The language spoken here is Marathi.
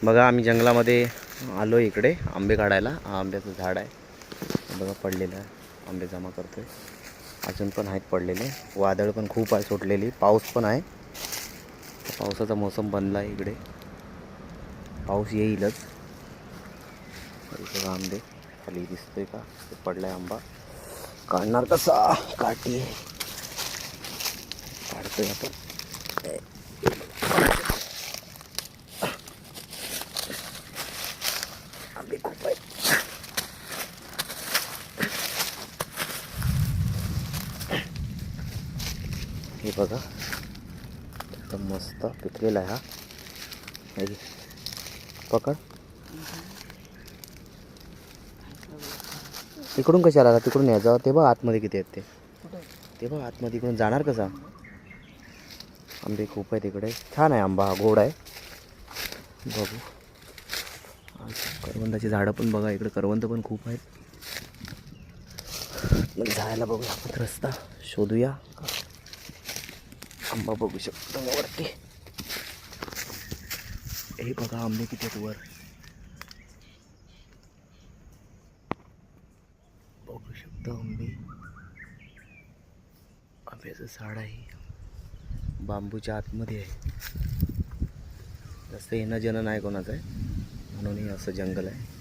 बघा आम्ही जंगलामध्ये आलो इकडे आंबे काढायला. हा आंब्याचं झाड आहे बघा, पडलेलं आहे. आंबे जमा करतोय. अजून पण आहेत पडलेले. वादळ पण खूप आहे सुटलेली. पाऊस पण आहे. पावसाचा मोसम बनला आहे इकडे. पाऊस येईलच. बघा आंबे खाली दिसतोय का, पडलाय आंबा. काढणार कसा, काठी काढतोय आपण. आंबे खूप आहेत. हे बघा एकदम मस्त पिकलेला आहे हा. पकड. इकडून कशाला आला, तिकडून यायचं. ते बघ आतमध्ये किती आहेत ते बघ आतमध्ये. इकडून जाणार कसा. आंबे खूप आहेत इकडे. छान आहे आंबा, गोड आहे. बघू करवंदाची झाडं पण बघा इकडे. करवंद पण खूप आहेत. मग जायला बघूया आपण, रस्ता शोधूया. आंबा बघू शकतो वरती. हे बघा आंबे किती आहेत वर. बघू शकतो आंबे. आंब्याचं झाड आहे, बांबूच्या आतमध्ये आहे. जास्त येणं जण नाही कोणाचं आहे, म्हणून हे असं जंगल आहे.